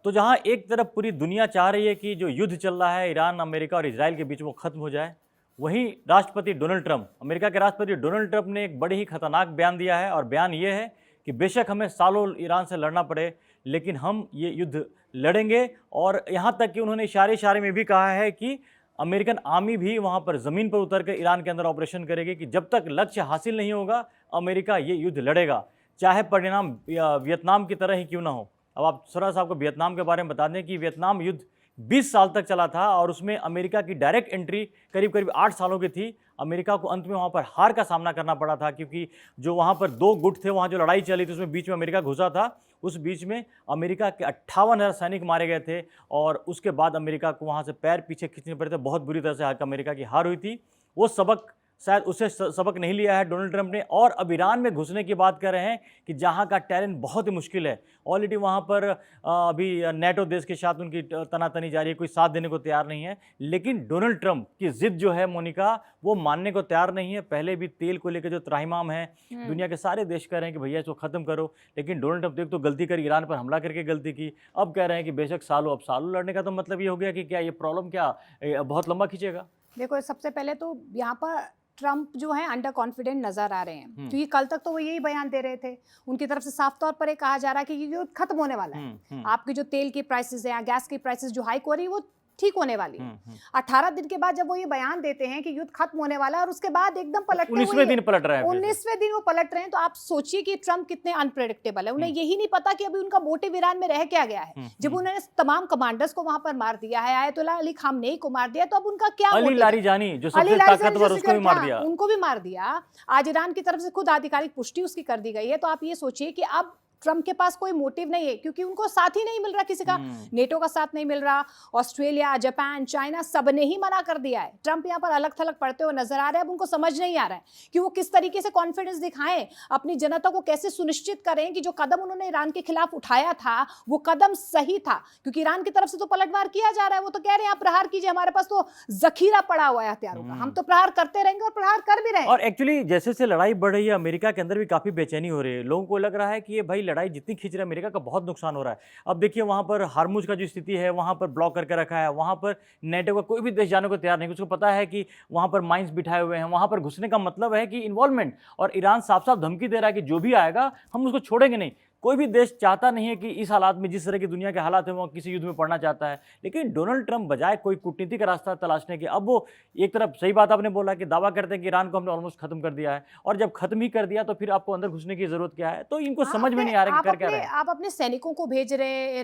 तो जहां एक तरफ पूरी दुनिया चाह रही है कि जो युद्ध चल रहा है ईरान, अमेरिका और इजराइल के बीच में वो खत्म हो जाए, वहीं राष्ट्रपति डोनाल्ड ट्रंप, अमेरिका के राष्ट्रपति डोनाल्ड ट्रंप ने एक बड़े ही खतरनाक बयान दिया है। और बयान ये है कि बेशक हमें सालों ईरान से लड़ना पड़े, लेकिन हम ये युद्ध लड़ेंगे। और यहाँ तक कि उन्होंने इशारे इशारे में भी कहा है कि अमेरिकन आर्मी भी वहाँ पर ज़मीन पर उतर कर ईरान के अंदर ऑपरेशन करेगी, कि जब तक लक्ष्य हासिल नहीं होगा अमेरिका ये युद्ध लड़ेगा, चाहे परिणाम वियतनाम की तरह ही क्यों ना हो। अब आप थोड़ा सा आपको वियतनाम के बारे में बता दें कि वियतनाम युद्ध 20 साल तक चला था और उसमें अमेरिका की डायरेक्ट एंट्री करीब करीब 8 सालों की थी। अमेरिका को अंत में वहाँ पर हार का सामना करना पड़ा था, क्योंकि जो वहाँ पर 2 गुट थे, वहाँ जो लड़ाई चली थी उसमें बीच में अमेरिका घुसा था। उस बीच में अमेरिका के 58,000 सैनिक मारे गए थे और उसके बाद अमेरिका को वहाँ से पैर पीछे खींचने पड़े थे। बहुत बुरी तरह से अमेरिका की हार हुई थी। वो सबक शायद उससे सबक नहीं लिया है डोनाल्ड ट्रंप ने। और अब ईरान में घुसने की बात कर रहे हैं कि जहां का टेरेन बहुत ही मुश्किल है। ऑलरेडी वहां पर अभी नेटो देश के साथ उनकी तनातनी जारी है, कोई साथ देने को तैयार नहीं है। लेकिन डोनाल्ड ट्रंप की जिद जो है मोनिका, वो मानने को तैयार नहीं है। पहले भी तेल को लेकर जो त्राहिमाम है, दुनिया के सारे देश कह रहे हैं कि भैया इसको खत्म करो, लेकिन डोनाल्ड ट्रंप देख तो गलती कर ईरान पर हमला करके गलती की। अब कह रहे हैं कि बेशक सालों, अब सालों लड़ने का तो मतलब ये हो गया कि क्या ये प्रॉब्लम क्या बहुत लंबा खींचेगा। देखो, सबसे पहले तो यहाँ पर ट्रंप जो है अंडर कॉन्फिडेंट नजर आ रहे हैं, क्योंकि कल तक तो वो यही बयान दे रहे थे। उनकी तरफ से साफ तौर पर ये कहा जा रहा है कि ये युद्ध खत्म होने वाला है। आपकी जो तेल की प्राइसेस है या गैस की प्राइसेस जो हाइक हो रही है वो ठीक होने वाली है। 18 दिन के बाद जब वो ये बयान देते हैं कि युद्ध खत्म होने वाला है और उसके बाद एकदम पलटते हुए 19वें दिन पलट रहे हैं, 19वें दिन वो पलट रहे हैं, तो आप सोचिए कि ट्रंप कितने अनप्रेडिक्टेबल है। उन्हें यही नहीं पता कि अभी उनका मोटिव ईरान में रह क्या गया है। जब उन्होंने तमाम कमांडर्स को वहां पर मार दिया है, आयतुल्लाह अली खामनेई को मार दिया, तो अब उनका क्या अली लारीजानी जो सबसे ताकतवर, उसको भी मार दिया, उनको भी मार दिया। आज ईरान की तरफ से खुद आधिकारिक पुष्टि उसकी कर दी गई है। तो आप ये सोचिए कि अब ट्रंप के पास कोई मोटिव नहीं है, क्योंकि उनको साथ ही नहीं मिल रहा किसी का। नेटो का साथ नहीं मिल रहा, ऑस्ट्रेलिया, जापान, चाइना सबने ही मना कर दिया है। ट्रंप यहाँ पर अलग थलग पड़ते हुए नजर आ रहे हैं। अब उनको समझ नहीं आ रहा है कि वो किस तरीके से कॉन्फिडेंस दिखाएं, अपनी जनता को कैसे सुनिश्चित करें कि जो कदम उन्होंने ईरान के खिलाफ उठाया था वो कदम सही था। क्योंकि ईरान की तरफ से तो पलटवार किया जा रहा है। वो तो कह रहे हैं आप प्रहार कीजिए, हमारे पास तो जखीरा पड़ा हुआ है हथियारों का, हम तो प्रहार करते रहेंगे और प्रहार कर भी रहे हैं। और एक्चुअली जैसे से लड़ाई बढ़ रही है, अमेरिका के अंदर भी काफी बेचैनी हो रही है। लोगों को लग रहा है कि ये भाई लड़ाई जितनी खींच रहा है, अमेरिका का बहुत नुकसान हो रहा है। अब देखिए वहां पर हार्मुज का जो स्थिति है, वहां पर ब्लॉक करके रखा है। वहां पर नेटो का कोई भी देश जाने को तैयार नहीं। उसको पता है कि वहां पर माइंस बिठाए हुए हैं। वहां पर घुसने का मतलब है कि इन्वॉल्वमेंट। और ईरान साफ साफ धमकी दे रहा है कि जो भी आएगा हम उसको छोड़ेंगे नहीं। कोई भी देश चाहता नहीं है कि इस हालात में, जिस तरह की दुनिया के हालात है, वो किसी युद्ध में पड़ना चाहता है। लेकिन डोनाल्ड ट्रंप बजाय कोई कूटनीति का रास्ता तलाशने के, अब वो एक तरफ सही बात आपने बोला कि दावा करते हैं कि ईरान को हमने ऑलमोस्ट खत्म कर दिया है, और जब खत्म ही कर दिया तो फिर आपको अंदर घुसने की जरूरत क्या है। तो इनको समझ में नहीं आ रहा कि कर क्या रहे हैं। आप अपने सैनिकों को भेज रहे हैं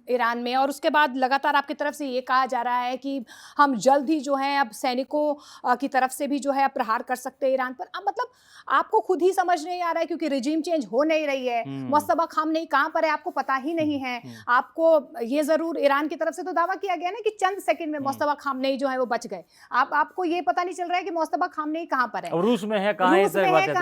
ईरान में, और उसके बाद लगातार आपकी तरफ से ये कहा जा रहा है कि हम जल्द ही जो है अब सैनिकों की तरफ से भी जो है प्रहार कर सकते हैं ईरान पर। अब मतलब आपको खुद ही समझ नहीं आ रहा है, क्योंकि रिजीम चेंज हो नहीं रही है। मुस्तफा खामनेई कहां पर है आपको पता ही नहीं है। आपको ये जरूर, ईरान की तरफ से तो दावा किया गया ना कि चंद सेकंड में मुस्तफा खामनेई जो है वो बच गए। आपको ये पता नहीं चल रहा है कि मुस्तफा खामनेई कहां पर है, रूस में है, कहां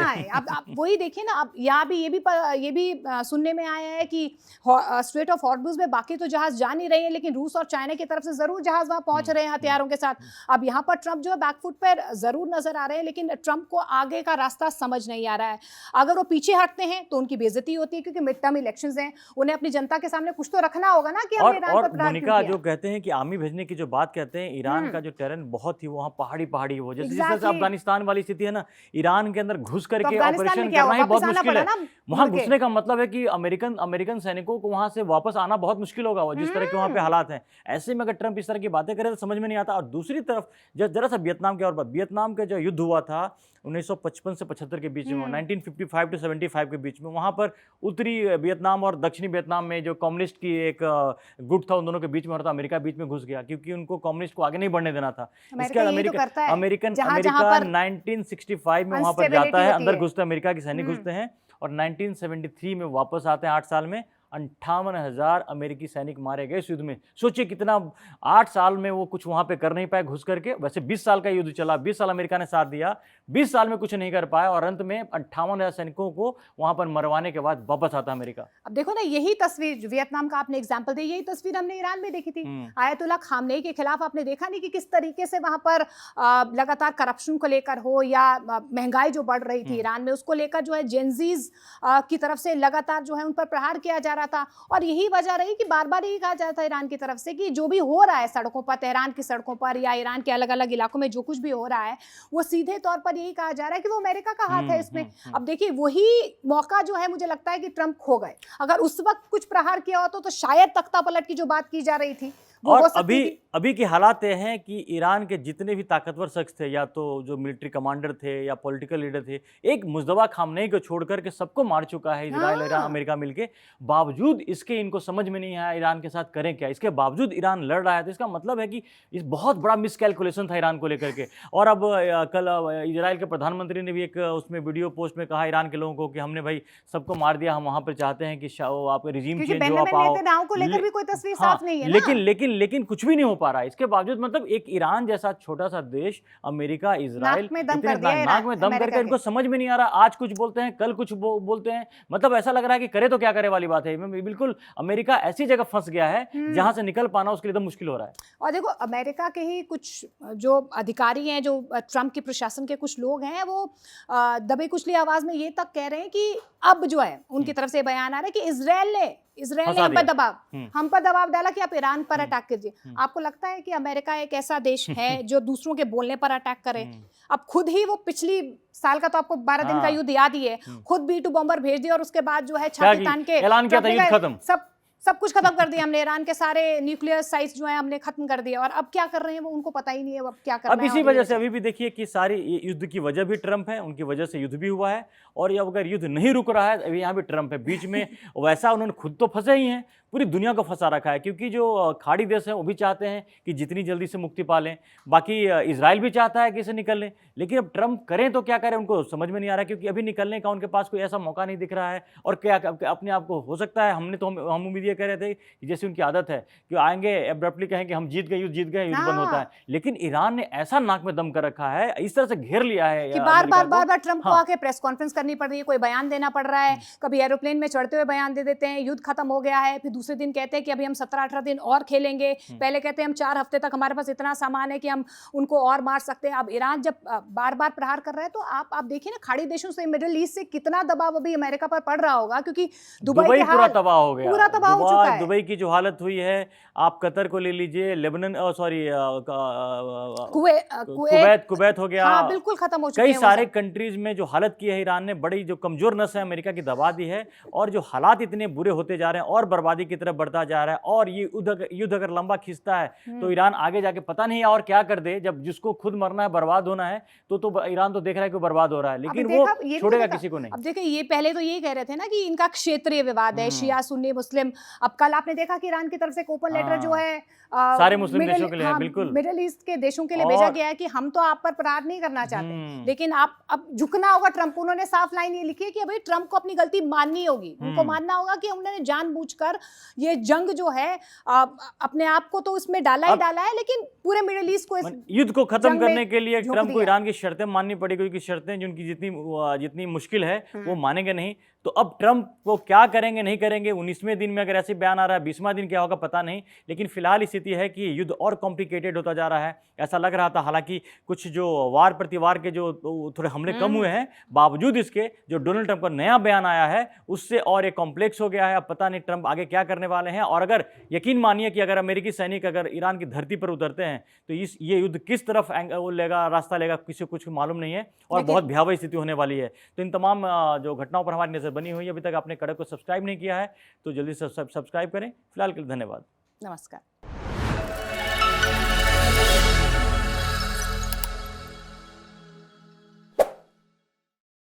है। अब आप वही देखिए ना, अब यहाँ भी ये भी सुनने में आया है कि स्ट्रेट ऑफ हॉर्मुज में बाकी तो जहाज जा नहीं रहे हैं, लेकिन रूस और चाइना की तरफ से जरूर जहाज वहां पहुंच रहे हैं हथियारों के साथ। अब यहाँ पर ट्रंप जो है बैकफुट पर जरूर नजर आ रहे हैं, लेकिन ट्रंप को आगे का रास्ता समझ नहीं आ रहा है। अगर वो पीछे हटते हैं तो उनकी बेइज्जती होती है, क्योंकि मिड टर्म इलेक्शंस हैं, उन्हें अपनी जनता के सामने कुछ तो रखना होगा ना कि हमने ईरान पर प्रहार मोनिका जो कहते हैं कि आर्मी भेजने की जो बात कहते हैं, ईरान का जो टेरेन बहुत ही वहाँ पहाड़ी हो, जैसे जैसे अफगानिस्तान वाली स्थिति है ना, ईरान के अंदर घुस करके ऑपरेशन करना ही बहुत मुश्किल है। वहां घुसने का मतलब है कि अमेरिकन सैनिकों को वहां से वापस आना बहुत मुश्किल होगा, जिस तरह के वहां पे हालात हैं। ऐसे में अगर ट्रंप इस तरह की बातें करे तो समझ में नहीं आता। और दूसरी तरफ जरा सा वियतनाम की और बात, वियतनाम का जो युद्ध हुआ था 1955 से 75 के बीच में, 1955 टू 75 के बीच में, वहां पर उत्तरी वियतनाम और दक्षिणी वियतनाम में जो कम्युनिस्ट की एक गुट था, उन दोनों के बीच में हो रहा था। अमेरिका बीच में घुस गया क्योंकि उनको कम्युनिस्ट को आगे नहीं बढ़ने देना था। इसके बाद अमेरिका 1965 में वहां पर जाता है, अंदर घुसते हैं, अमेरिका के सैनिक घुसते हैं, और 1973 में वापस आते हैं। 8 साल में 58,000 अमेरिकी सैनिक मारे गए इस युद्ध में। सोचिए कितना, 8 साल में वो कुछ वहां पे कर नहीं पाए घुस करके। वैसे 20 साल का युद्ध चला, 20 साल अमेरिका ने साथ दिया, 20 साल में कुछ नहीं कर पाया, और अंत में 58,000 सैनिकों को वहां पर मरवाने के बाद वापस आता अमेरिका। अब देखो ना, यही तस्वीर, वियतनाम का आपने एग्जाम्पल दिया, यही तस्वीर हमने ईरान में देखी थी। आयतुल्लाह खामनेई के खिलाफ आपने देखा नहीं कि किस तरीके से वहां पर लगातार करप्शन को लेकर हो, या महंगाई जो बढ़ रही थी ईरान में, उसको लेकर जो है जेनजीज की तरफ से लगातार जो है उन पर प्रहार किया जा रहा था। और यही वजह रही कि बार बार यही कहा जाता है ईरान की तरफ से कि जो भी हो रहा है सड़कों पर, तेहरान की सड़कों पर या ईरान के अलग अलग इलाकों में जो कुछ भी हो रहा है, वो सीधे तौर पर यही कहा जा रहा है कि वो अमेरिका का हाथ है इसमें। अब देखिए वही मौका जो है मुझे लगता है कि ट्रंप खो गए। अगर उस वक्त कुछ प्रहार किया होता तो शायद तख्ता पलट की जो बात की जा रही थी वो और हो सकती अभी थी। अभी के हालात ये हैं कि ईरान के जितने भी ताकतवर शख्स थे, या तो जो मिलिट्री कमांडर थे या पॉलिटिकल लीडर थे, एक मुज्तबा खामनेई को छोड़कर के सबको मार चुका है इजराइल, ईरान, हाँ। अमेरिका मिलके। बावजूद इसके इनको समझ में नहीं आया ईरान के साथ करें क्या। इसके बावजूद ईरान लड़ रहा है, तो इसका मतलब है कि इस बहुत बड़ा मिसकैलकुलेशन था ईरान को लेकर के। और अब कल इजराइल के प्रधानमंत्री ने भी एक उसमें वीडियो पोस्ट में कहा ईरान के लोगों को कि हमने भाई सबको मार दिया, हम वहाँ पर चाहते हैं कि आपका रिजीम क्योंकि चेंज हो, आप बेंजामिन आओ। नेतन्याहू को लेकर भी कोई तस्वीर हाँ, साफ नहीं है लेकिन ना। लेकिन लेकिन कुछ भी नहीं हो पा रहा है। इसके बावजूद मतलब एक ईरान जैसा छोटा सा देश, अमेरिका, इजराइल, नाक में दम इतने कर दिया नाक में दम अमेरिका करके के। इनको समझ में नहीं आ रहा। आज कुछ बोलते हैं, कल कुछ बोलते हैं। मतलब ऐसा लग रहा है कि करे तो क्या करे वाली बात है। बिल्कुल अमेरिका ऐसी जगह फंस गया है जहां से निकल पाना उसके लिए एकदम मुश्किल हो रहा है। और देखो अमेरिका के ही कुछ जो अधिकारी हैं, जो ट्रंप के प्रशासन के कुछ लोग हैं, वो दबे कुचली आवाज में ये तक कह रहे हैं कि अब जो है उनकी तरफ से बयान आ रहा है कि इजराइल ने हम पर दबाव डाला कि आप ईरान पर अटैक कीजिए। आपको लगता है कि अमेरिका एक ऐसा देश है जो दूसरों के बोलने पर अटैक करे? अब खुद ही वो पिछली साल का तो आपको 12 दिन का युद्ध याद ही है, खुद B2 बॉम्बर भेज दिया और उसके बाद जो है छाती तान के ऐलान किया था युद्ध खत्म, सब कुछ खत्म कर दिया हमने, ईरान के सारे न्यूक्लियर साइट्स जो है हमने खत्म कर दिए। और अब क्या कर रहे हैं वो उनको पता ही नहीं है अब क्या करना है। अब इसी वजह से अभी भी देखिए कि सारी युद्ध की वजह भी ट्रंप है, उनकी वजह से युद्ध भी हुआ है। और ये अगर युद्ध नहीं रुक रहा है, अभी यहाँ भी ट्रंप है बीच में। वैसा उन्होंने खुद तो फंसे ही हैं, पूरी दुनिया को फंसा रखा है। क्योंकि जो खाड़ी देश हैं वो भी चाहते हैं कि जितनी जल्दी से मुक्ति पा लें, बाकी इजराइल भी चाहता है कि इसे निकल लें। लेकिन अब ट्रंप करें तो क्या करें, उनको समझ में नहीं आ रहा है। क्योंकि अभी निकलने का उनके पास कोई ऐसा मौका नहीं दिख रहा है। और क्या अपने आप को हो सकता है, हम उम्मीद ये कह रहे थे कि जैसे उनकी आदत है कि आएंगे एब्रप्टली कहें कि हम जीत गए, युद्ध बंद होता है। लेकिन ईरान ने ऐसा नाक में दम कर रखा है, इस तरह से घेर लिया है कि बार बार ट्रंप को आके प्रेस कॉन्फ्रेंस करनी पड़ रही है, कोई बयान देना पड़ रहा है। कभी एरोप्लेन में चढ़ते हुए बयान दे देते हैं युद्ध खत्म हो गया है, फिर दूसरे दिन कहते हैं कि अभी हम 17-18 दिन और खेलेंगे। पहले कहते हैं हम 4 हफ्ते तक हमारे पास इतना सामान है कि हम उनको और मार सकते हैं। अब ईरान जब बार बार प्रहार कर रहा है तो आप देखिए ना, खाड़ी देशों से, मिडिल ईस्ट से कितना दबाव अभी अमेरिका पर पड़ रहा होगा। क्योंकि दुबई पूरा तबाह हो गया, पूरा तबाह हो चुका है। दुबई की जो हालत हुई है, आप कतर को ले लीजिए, लेबनान, सॉरी कुवैत हो गया, हाँ, बिल्कुल खत्म हो चुके कई हैं सारे कंट्रीज में जो हालत की है ईरान ने, बड़ी जो कमजोर नस है अमेरिका की दबा दी है। और जो हालात इतने बुरे होते जा रहे हैं और बर्बादी की तरफ बढ़ता जा रहा है। और ये युद्ध अगर लंबा खिंचता है तो ईरान आगे जाके पता नहीं और क्या कर दे। जब जिसको खुद मरना है, बर्बाद होना है, तो ईरान तो देख रहा है कि बर्बाद हो रहा है, लेकिन वो छोड़ेगा किसी को नहीं। अब देखिए, ये पहले तो ये कह रहे थे ना कि इनका क्षेत्रीय विवाद है, शिया सुन्नी मुस्लिम। अब कल आपने देखा कि ईरान की तरफ से एक ओपन लेटर जो है सारे मुस्लिम देशों के लिए है, बिल्कुल मिडिल ईस्ट के देशों के लिए भेजा गया है कि हम तो आप पर प्रहार नहीं करना चाहते, लेकिन आप अब झुकना होगा ट्रंप। उन्होंने साफ लाइन ये लिखी है कि भाई ट्रंप को अपनी गलती माननी होगी। उनको मानना होगा कि उन्होंने जानबूझकर ये जंग जो है अपने आप को तो इसमें डाला है, लेकिन पूरे मिडिल ईस्ट को, इस युद्ध को खत्म करने के लिए ट्रंप को ईरान की शर्तें माननी पड़ेगी। क्योंकि शर्तें जिनकी जितनी मुश्किल है वो मानेंगे नहीं। तो अब ट्रंप को क्या करेंगे नहीं करेंगे, 19वें दिन में अगर ऐसे बयान आ रहा है, 20वां दिन क्या होगा पता नहीं। लेकिन फिलहाल स्थिति है कि युद्ध और कॉम्प्लिकेटेड होता जा रहा है, ऐसा लग रहा था। हालांकि कुछ जो वार प्रतिवार के जो थोड़े हमले कम हुए हैं, बावजूद इसके जो डोनाल्ड ट्रंप का नया बयान आया है उससे और एक कॉम्प्लेक्स हो गया है। अब पता नहीं ट्रंप आगे क्या करने वाले हैं। और अगर यकीन मानिए कि अगर अमेरिकी सैनिक अगर ईरान की धरती पर उतरते हैं तो ये युद्ध किस तरफ रास्ता लेगा किसी को कुछ मालूम नहीं है। और बहुत भयावह स्थिति होने वाली है। तो इन तमाम जो घटनाओं पर हमारी नजर बनी हुई है, अभी तक आपने कड़क को सब्सक्राइब नहीं किया है तो जल्दी से सब्सक्राइब करें। फिलहाल के लिए धन्यवाद, नमस्कार।